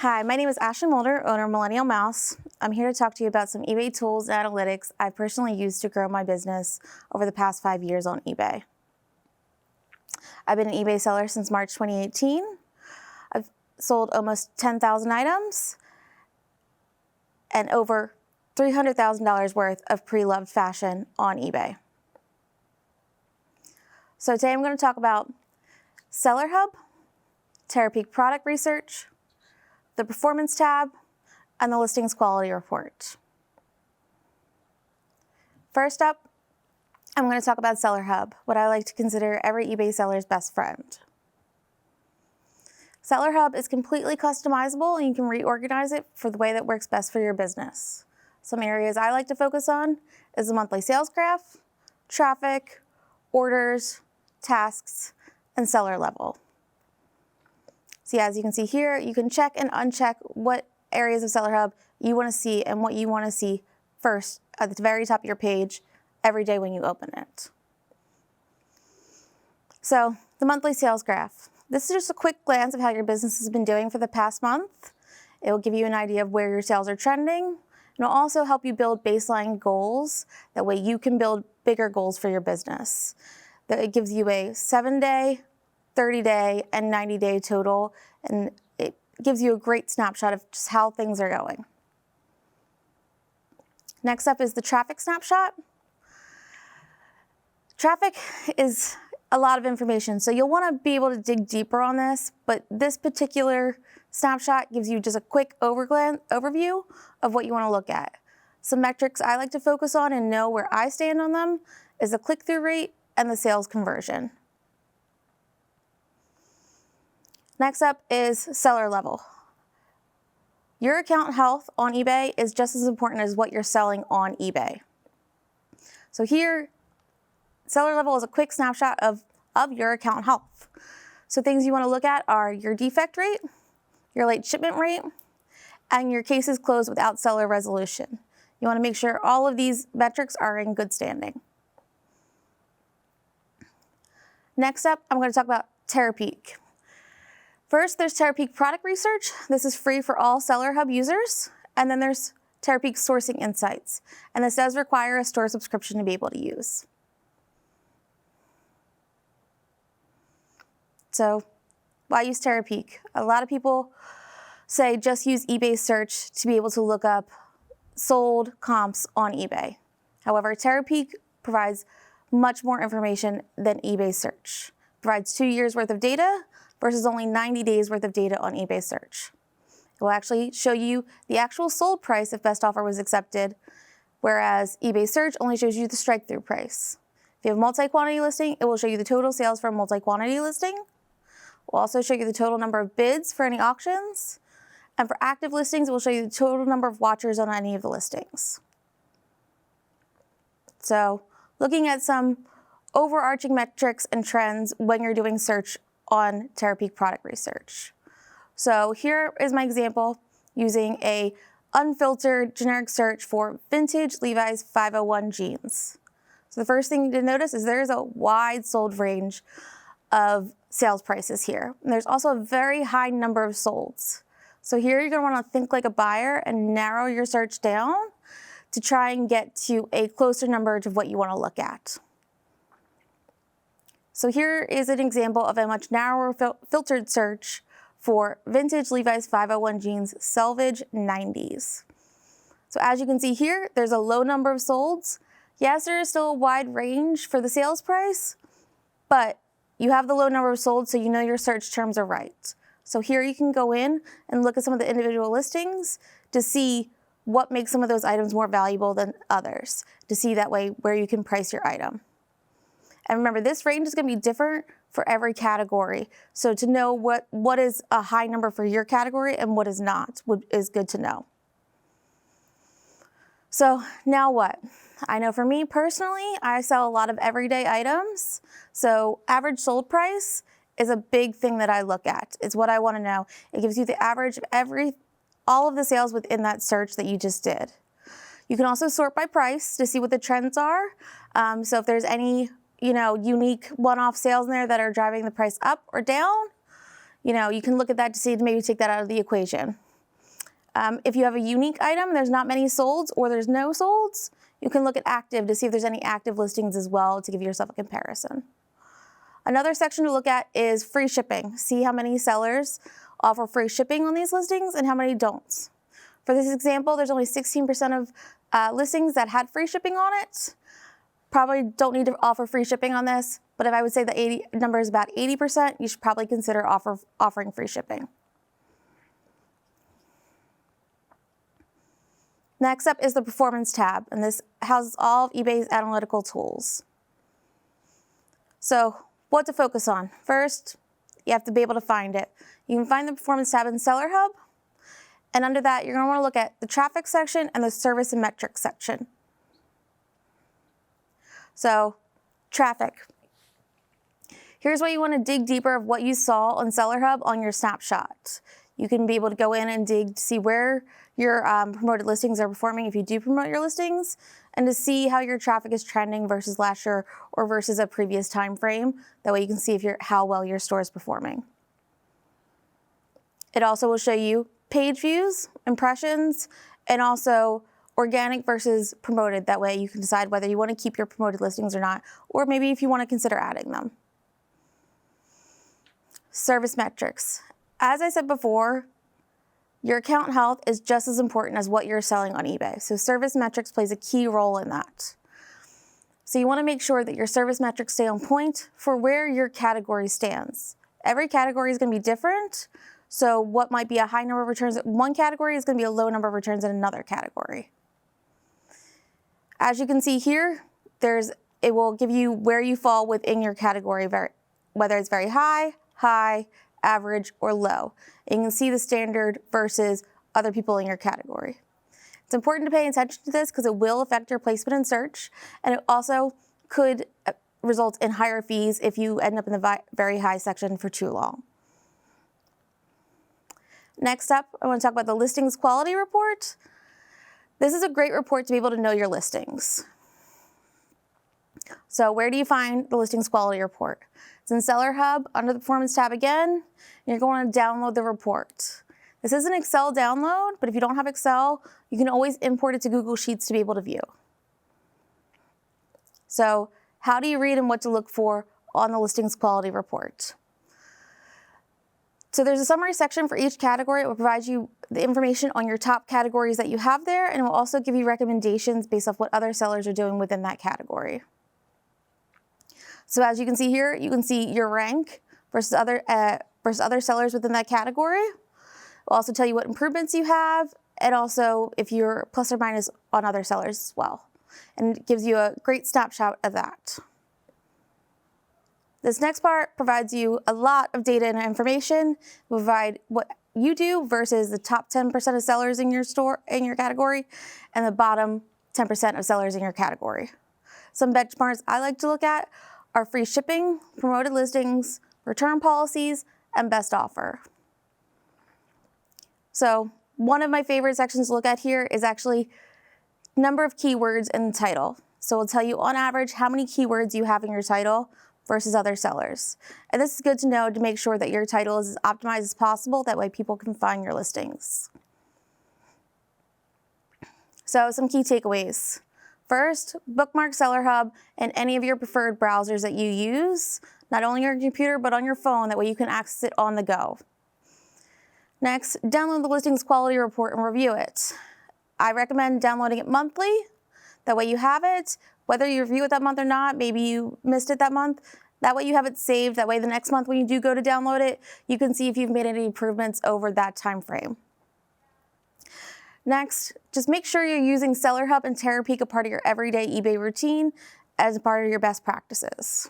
Hi, my name is Ashley Moulder, owner of Millennial Mouse. I'm here to talk to you about some eBay tools and analytics I've personally used to grow my business over the past 5 years on eBay. I've been an eBay seller since March 2018. I've sold almost 10,000 items and over $300,000 worth of pre-loved fashion on eBay. So today I'm going to talk about Seller Hub, Terapeak Product Research, the Performance tab, and the Listings Quality Report. First up, I'm going to talk about Seller Hub, what I like to consider every eBay seller's best friend. Seller Hub is completely customizable and you can reorganize it for the way that works best for your business. Some areas I like to focus on is the monthly sales graph, traffic, orders, tasks, and seller level. So as you can see here, you can check and uncheck what areas of Seller Hub you want to see and what you want to see first at the very top of your page every day when you open it. So the monthly sales graph. This is just a quick glance of how your business has been doing for the past month. It will give you an idea of where your sales are trending, and it'll also help you build baseline goals. That way you can build bigger goals for your business. It gives you a 7-day, 30-day, and 90-day total, and it gives you a great snapshot of just how things are going. Next up is the traffic snapshot. Traffic is a lot of information, so you'll want to be able to dig deeper on this, but this particular snapshot gives you just a quick overview of what you want to look at. Some metrics I like to focus on and know where I stand on them is the click-through rate and the sales conversion. Next up is seller level. Your account health on eBay is just as important as what you're selling on eBay. So here, seller level is a quick snapshot of your account health. So things you want to look at are your defect rate, your late shipment rate, and your cases closed without seller resolution. You want to make sure all of these metrics are in good standing. Next up, I'm going to talk about Terapeak. First, there's Terapeak Product Research. This is free for all Seller Hub users. And then there's Terapeak Sourcing Insights. And this does require a store subscription to be able to use. So why use Terapeak? A lot of people say just use eBay search to be able to look up sold comps on eBay. However, Terapeak provides much more information than eBay search. It provides 2 years worth of data versus only 90 days worth of data on eBay search. It will actually show you the actual sold price if best offer was accepted, whereas eBay search only shows you the strike-through price. If you have a multi-quantity listing, it will show you the total sales for a multi-quantity listing. It will also show you the total number of bids for any auctions. And for active listings, it will show you the total number of watchers on any of the listings. So looking at some overarching metrics and trends when you're doing search on Terapeak Product Research. So here is my example using a unfiltered generic search for vintage Levi's 501 jeans. So the first thing to notice is there's a wide sold range of sales prices here. And there's also a very high number of solds. So here you're going to want to think like a buyer and narrow your search down to try and get to a closer number to what you want to look at. So here is an example of a much narrower filtered search for vintage Levi's 501 jeans selvage 90s. So as you can see here, there's a low number of solds. Yes, there is still a wide range for the sales price, but you have the low number of solds, so you know your search terms are right. So here you can go in and look at some of the individual listings to see what makes some of those items more valuable than others, to see that way where you can price your item. And remember, this range is going to be different for every category. So to know what is a high number for your category and what is not is good to know. So now what? I know for me personally, I sell a lot of everyday items. So average sold price is a big thing that I look at. It's what I want to know. It gives you the average of all of the sales within that search that you just did. You can also sort by price to see what the trends are. So if there's any unique one-off sales in there that are driving the price up or down, you can look at that to see to maybe take that out of the equation. If you have a unique item, there's not many solds or there's no solds, you can look at active to see if there's any active listings as well to give yourself a comparison. Another section to look at is free shipping. See how many sellers offer free shipping on these listings and how many don't. For this example, there's only 16% of listings that had free shipping on it. Probably don't need to offer free shipping on this, but if I would say the number is about 80%, you should probably consider offering free shipping. Next up is the Performance tab, and this houses all of eBay's analytical tools. So what to focus on? First, you have to be able to find it. You can find the Performance tab in Seller Hub, and under that, you're going to want to look at the traffic section and the service and metrics section. So, traffic. Here's where you want to dig deeper of what you saw on Seller Hub on your snapshot. You can be able to go in and dig to see where your promoted listings are performing if you do promote your listings, and to see how your traffic is trending versus last year or versus a previous time frame. That way you can see how well your store is performing. It also will show you page views, impressions, and also organic versus promoted. That way you can decide whether you want to keep your promoted listings or not, or maybe if you want to consider adding them. Service metrics. As I said before, your account health is just as important as what you're selling on eBay. So service metrics plays a key role in that. So you want to make sure that your service metrics stay on point for where your category stands. Every category is going to be different. So what might be a high number of returns in one category is going to be a low number of returns in another category. As you can see here, it will give you where you fall within your category, whether it's very high, average, or low. And you can see the standard versus other people in your category. It's important to pay attention to this because it will affect your placement in search, and it also could result in higher fees if you end up in the very high section for too long. Next up, I want to talk about the listings quality report. This is a great report to be able to know your listings. So where do you find the listings quality report? It's in Seller Hub under the Performance tab again. You're going to download the report. This is an Excel download, but if you don't have Excel, you can always import it to Google Sheets to be able to view. So how do you read and what to look for on the listings quality report? So there's a summary section for each category. It will provide you the information on your top categories that you have there, and it will also give you recommendations based off what other sellers are doing within that category. So as you can see here, you can see your rank versus other sellers within that category. It will also tell you what improvements you have, and also if you're plus or minus on other sellers as well. And it gives you a great snapshot of that. This next part provides you a lot of data and information. It will provide what you do versus the top 10% of sellers in your store, in your category, and the bottom 10% of sellers in your category. Some benchmarks I like to look at are free shipping, promoted listings, return policies, and best offer. So one of my favorite sections to look at here is actually number of keywords in the title. So it'll tell you on average how many keywords you have in your title versus other sellers. And this is good to know to make sure that your title is as optimized as possible. That way people can find your listings. So some key takeaways. First, bookmark Seller Hub in any of your preferred browsers that you use, not only on your computer, but on your phone. That way you can access it on the go. Next, download the listings quality report and review it. I recommend downloading it monthly. That way you have it, whether you review it that month or not, maybe you missed it that month. That way you have it saved. That way the next month when you do go to download it, you can see if you've made any improvements over that time frame. Next, just make sure you're using Seller Hub and Terapeak a part of your everyday eBay routine as a part of your best practices.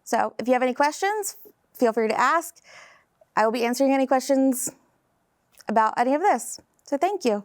So if you have any questions, feel free to ask. I will be answering any questions about any of this. So thank you.